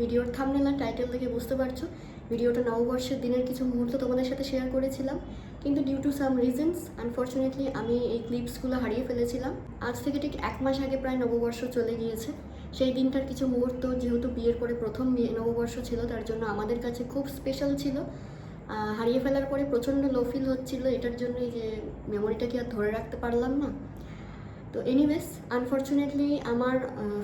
ভিডিওর থাম্বনেল আর টাইটেল দেখে বুঝতে পারছো ভিডিওটা নববর্ষের দিনের কিছু মুহূর্ত তোমাদের সাথে শেয়ার করেছিলাম, কিন্তু due to some reasons unfortunately আমি এই ক্লিপসগুলো হারিয়ে ফেলেছিলাম। আজ থেকে ঠিক 1 মাস আগে প্রায় নববর্ষ চলে গিয়েছে। সেই দিনটার কিছু মুহূর্ত যেহেতু বিয়ের পরে প্রথম নববর্ষ ছিল, তার জন্য আমাদের কাছে খুব স্পেশাল ছিল। হারিয়ে ফেলার পরে প্রচণ্ড লো ফিল হচ্ছিল এটার জন্যই যে মেমোরিটাকে আর ধরে রাখতে পারলাম না। তো এনিওয়েজ আনফর্চুনেটলি আমার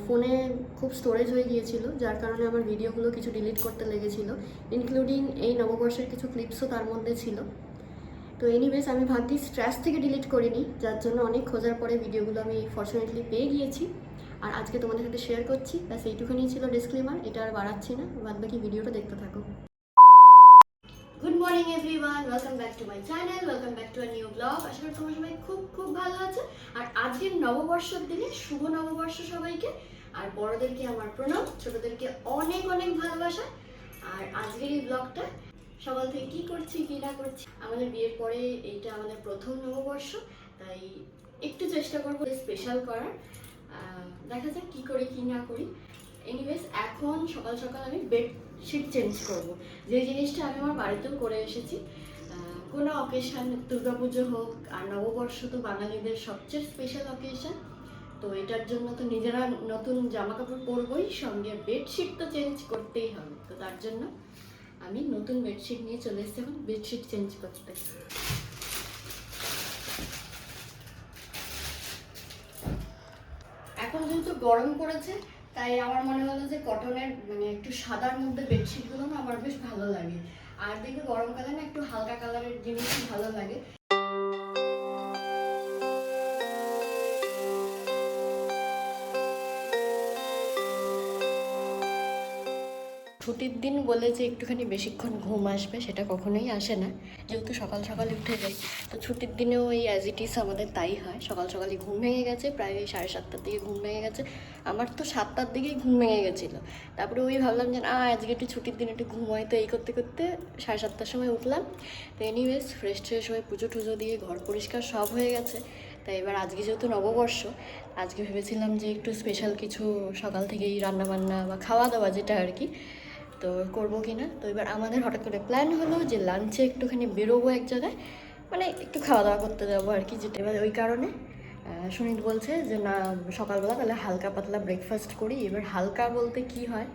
ফোনে খুব স্টোরেজ হয়ে গিয়েছিল, যার কারণে আমার ভিডিওগুলো কিছু ডিলিট করতে লেগেছিলো, ইনক্লুডিং এই নববর্ষের কিছু ক্লিপসও তার মধ্যে ছিল। তো এনিওয়েজ আমি ভাগ্যিস স্ট্রেস থেকে ডিলিট করিনি, যার জন্য অনেক খোঁজার পরে ভিডিওগুলো আমি ফর্চুনেটলি পেয়ে গিয়েছি আর আজকে তোমাদের সাথে শেয়ার করছি। ব্যাস এইটুখানি ছিল ডিসক্লেমার, এটা আর বাড়াচ্ছি না, বাদ বাকি ভিডিওটা দেখতে থাকো। Good morning everyone, welcome back to my channel, welcome back to a new vlog. আশা করি তোমরা সবাই খুব খুব ভালো আছে। আর আজকের নববর্ষের দিনে শুভ নববর্ষ সবাইকে, আর বড়দেরকে আমার প্রণাম, ছোটদেরকে অনেক অনেক ভালোবাসা। আর আজকের এই ব্লগটা সকাল থেকে কী করছি কী না করছি, আমাদের বিয়ের পরে এইটা আমাদের প্রথম নববর্ষ, তাই একটু চেষ্টা করবো স্পেশাল করার। দেখা যাক কী করি কী না করি। এনিওয়েজ এখন সকাল সকাল আমি বেডশিট চেঞ্জ করব, যে জিনিসটা আমি আমার বাড়িতেও করে এসেছি। কোনো অকেশান, দুর্গাপুজো হোক আর নববর্ষ তো বাঙালিদের সবচেয়ে স্পেশাল অকেশান, তো এটার জন্য তো নিজেরা নতুন জামা কাপড় পরবই, সঙ্গে বেডশিট তো চেঞ্জ করতেই হবে। তো তার জন্য আমি নতুন বেডশিট নিয়ে চলে এসেছি এখন বেডশিট চেঞ্জ করতে। এখন যেহেতু গরম পড়েছে, তাই আমার মনে হলো যে কটনের মানে একটু সাদার মধ্যে বেডশিটগুলো না আমার বেশ ভালো লাগে। আর দেখবে গরমকালে না একটু হালকা কালারের জিনিস ভালো লাগে। ছুটির দিন বলে যে একটুখানি বেশিক্ষণ ঘুম আসবে সেটা কখনোই আসে না, যেহেতু সকাল সকালে উঠে যাই। তো ছুটির দিনেও এই অ্যাজ ইট ইজ আমাদের তাই হয়, সকাল সকালই ঘুম ভেঙে গেছে, প্রায় 7:30টার দিকে ঘুম ভেঙে গেছে। আমার তো 7টার দিকেই ঘুম ভেঙে গেছিলো। তারপরে ওই ভাবলাম যে আজকে একটু ছুটির দিন একটু ঘুম হয়, তো এই করতে করতে 7:30টার সময় উঠলাম। তো এনিওয়েজ ফ্রেশ ট্রেশ হয়ে পুজো টুজো দিয়ে ঘর পরিষ্কার সব হয়ে গেছে। তাই এবার আজকে যেহেতু নববর্ষ, আজকে ভেবেছিলাম যে একটু স্পেশাল কিছু সকাল থেকেই রান্নাবান্না বা খাওয়া দাওয়া যেটা আর কি তো করবো কি না। তো এবার আমাদের হঠাৎ করে প্ল্যান হলো যে লাঞ্চে একটুখানি বেরোবো এক জায়গায়, মানে একটু খাওয়া দাওয়া করতে যাবো আর কি। যেটা এবার ওই কারণে সুনীত বলছে যে না সকালবেলা তাহলে হালকা পাতলা ব্রেকফাস্ট করি। এবার হালকা বলতে কি হয়,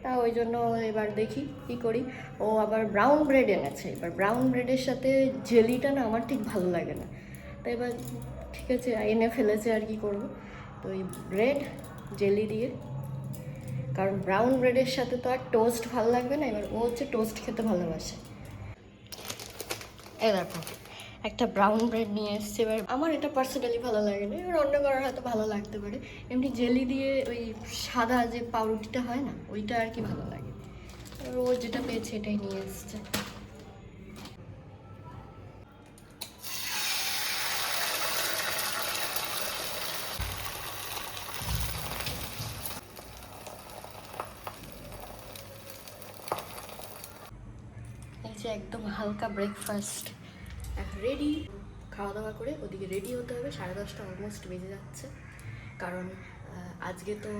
তা ওই জন্য এবার দেখি কী করি। ও আবার ব্রাউন ব্রেড এনেছে, এবার ব্রাউন ব্রেডের সাথে জেলিটা না আমার ঠিক ভালো লাগে না, তো এবার ঠিক আছে এনে ফেলেছে আর কি করবো। তো এই ব্রেড জেলি দিয়ে, কারণ ব্রাউন ব্রেডের সাথে তো আর টোস্ট ভালো লাগবে না, এবার ও হচ্ছে টোস্ট খেতে ভালোবাসে। এ দেখো একটা ব্রাউন ব্রেড নিয়ে এসছে। এবার আমার এটা পার্সোনালি ভালো লাগে না, এবার অন্য কারোর হয়তো ভালো লাগতে পারে। এমনি জেলি দিয়ে ওই সাদা যে পাউরুটিটা হয় না, ওইটা আর কি ভালো লাগে। এবার ও যেটা পেয়েছে এটাই নিয়ে এসছে। একদম হালকা ব্রেকফাস্ট এখন রেডি। খাওয়া দাওয়া করে ওদিকে রেডি হতে হবে, 10:30 অলমোস্ট বেজে যাচ্ছে। কারণ আজকে তো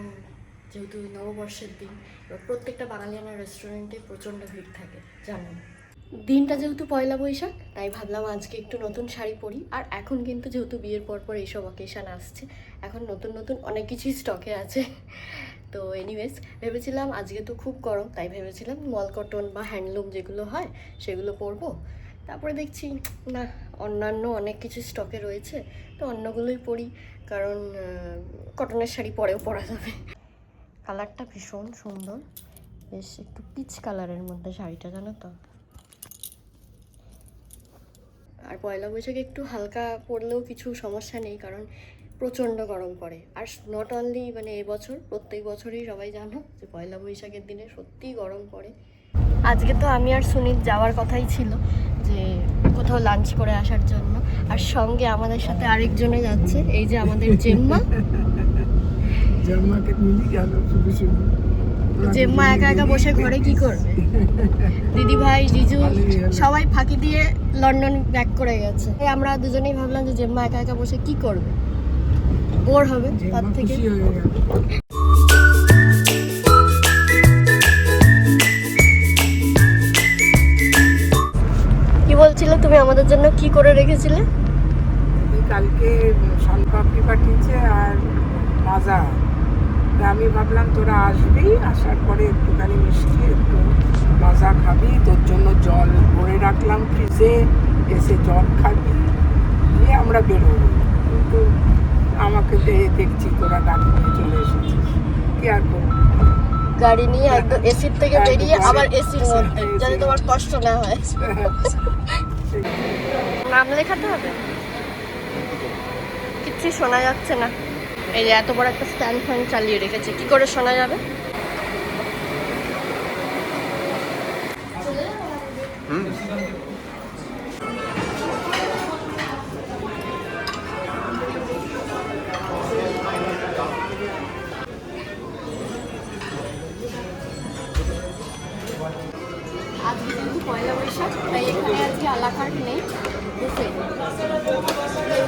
যেহেতু নববর্ষের দিন, এবার প্রত্যেকটা বাঙালিয়ানা রেস্টুরেন্টে প্রচণ্ড ভিড় থাকে জানো। দিনটা যেহেতু পয়লা বৈশাখ, তাই ভাবলাম আজকে একটু নতুন শাড়ি পরি। আর এখন কিন্তু যেহেতু বিয়ের পর এইসব অকেশান আসছে, এখন নতুন নতুন অনেক কিছুই স্টকে আছে। তো এনিওয়েজ ভেবেছিলাম আজকে তো খুব গরম, তাই ভেবেছিলাম মল কটন বা হ্যান্ডলুম যেগুলো হয় সেগুলো পরবো। তারপরে দেখছি না, অন্যান্য অনেক কিছু স্টকে রয়েছে, তো অন্যগুলোই পরি, কারণ কটনের শাড়ি পরেও পরা যাবে। কালারটা ভীষণ সুন্দর, বেশ একটু পিচ কালারের মধ্যে শাড়িটা, জানো তো। আর পয়লা বৈশাখে একটু হালকা পরলেও কিছু সমস্যা নেই, কারণ প্রচণ্ড গরম পড়ে। আর নট অনলি মানে এবছর, প্রত্যেক বছরই সবাই জানো যে পয়লা বৈশাখের দিনে সত্যিই গরম পড়ে। আজকে তো আমি আর সুনীত যাওয়ার কথাই ছিল যে কোথাও লাঞ্চ করে আসার জন্য, আর সঙ্গে আমাদের সাথে আরেকজনে যাচ্ছে, এই যে আমাদের জেম্মা। জেম্মা একা একা বসে ঘরে কি করবে, দিদি ভাই জিজু সবাই ফাঁকি দিয়ে লন্ডন ব্যাক করে গেছে। আমরা দুজনেই ভাবলাম যে জেম্মা একা একা বসে কি করবে, বোর হবে, তার থেকে আমাদের জন্য কি করে রেখেছিলে? কালকে শনপাপড়ি পাঠিয়েছে আর মাজা। আমি ভাবলাম তোরা আসবি, আসার পরে একটুখানি মিষ্টি একটু মাজা খাবি, তোর জন্য জল ভরে রাখলাম ফ্রিজে, এসে জল খাবি, দিয়ে আমরা বেরোবো। কিন্তু আমাকে দেখছি তোরা গাড়ি নিয়ে চলে এসেছিস, কি আর করবো। গাড়ি নিয়ে একদম এসির থেকে বেরিয়ে আবার এসির মধ্যে, যাতে তোমার কষ্ট না হয়। নাম লেখাতে হবে, কিচ্ছু শোনা যাচ্ছে না। এই যে এত বড় একটা স্ট্যান্ড ফ্যান চালিয়ে রেখেছে, কি করে শোনা যাবে? আজকে কিন্তু পয়লা বৈশাখ, তাই এখানে আজকে আলাকার্ট নেই, বুঝে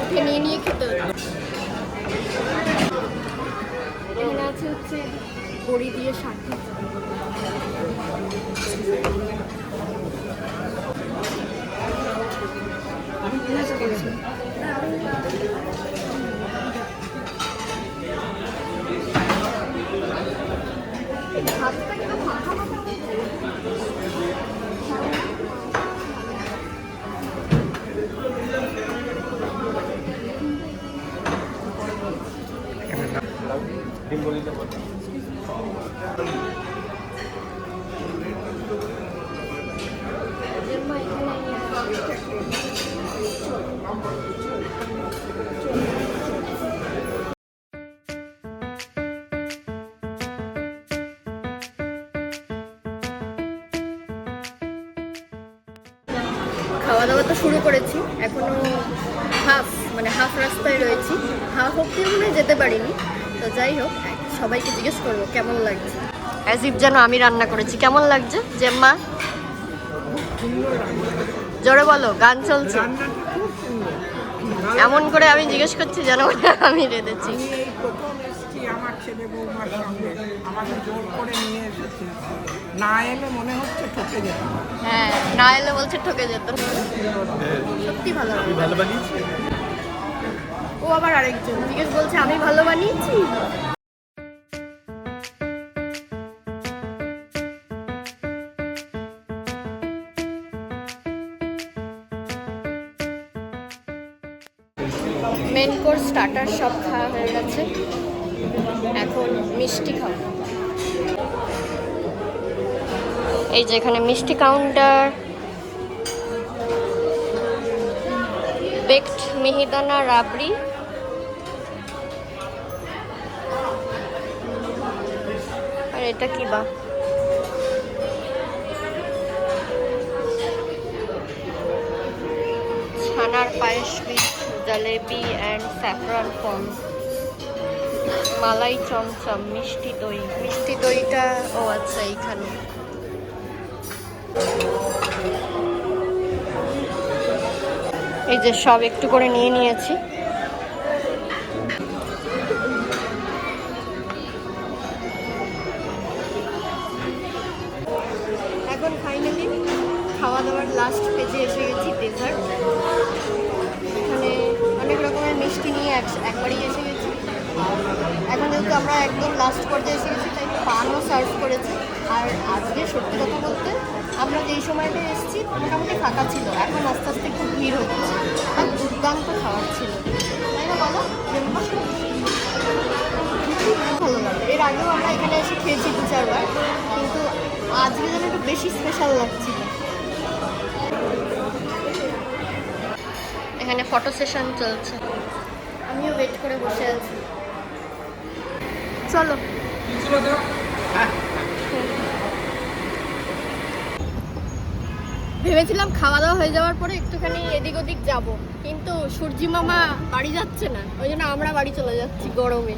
উঠে নিয়ে নিয়ে খেতে হতো। এখানে আছে হচ্ছে বড়ি দিয়ে শাক। খাওয়া দাওয়া তো শুরু করেছি, এখনো হাফ রাস্তায় রয়েছি, হাফ অব্দি মনে যেতে পারিনি। তো যাই হোক, সবাইকে জিজ্ঞেস করবো কেমন লাগছে। অ্যাজ ইফ যেন আমি রান্না করেছি। কেমন লাগছে জেম্মা? জোরে বলো, গান চলছে এমন করে আমি জিজ্ঞেস করছি যেন আমি রেঁধেছি। আমার ছেলে বৌমার সঙ্গে আমাকে জোর করে নিয়ে এসেছে, না এলে মনে হচ্ছে ঠকে যেত। হ্যাঁ, না এলে বলছে ঠকে যেত। সত্যি ভালো বানিয়েছি। ও আবার আরেকজন জিজ্ঞেস বলছে আমি ভালো বানিয়েছি। মেন কোর্স স্টার্টার সব খাওয়া হয়ে গেছে, এখন মিষ্টি খাওয়া। এই যে এখানে মিষ্টি কাউন্টার, বেকড মিহিদানা রাবড়ি, আর এটা কি বা ছানার payesh with jalebi and saffron form, malai chamcham, mishti doi. মিষ্টি দইটা ও আচ্ছা এইখানে। এই যে সব একটু করে নিয়ে নিয়েছি। এখন ফাইনালি খাওয়া দাওয়ার লাস্ট পেজে এসে গেছি, ডেজার্ট। এখানে অনেক রকমের মিষ্টি নিয়ে একবারই এসে গেছি। এখন যেহেতু আমরা একদম লাস্ট পর্যায়ে এসে গেছি, তাই পানও সার্ভ করেছে। আর আজকে সত্যি কথা বলতে আমরা যেই সময়টা এসেছি মোটামুটি ফাঁকা ছিল, এখন আস্তে আস্তে একটু ভিড় হচ্ছে। আর দুর্দান্ত খাবার ছিল, তাই না বলো? ভালো লাগে। এর আগেও আমরা এখানে এসে খেয়েছি 2-4 বার, কিন্তু আজকে যেন একটু বেশি স্পেশাল লাগছিল। এখানে ফটো সেশন চলছে, আমিও ওয়েট করে বসে আছি। চলো। ভেবেছিলাম খাওয়া দাওয়া হয়ে যাওয়ার পরে একটুখানি এদিক ওদিক যাব, কিন্তু সূর্যি মামা বাড়ি যাচ্ছে না, ওই জন্য আমরা বাড়ি চলে যাচ্ছি গরমে।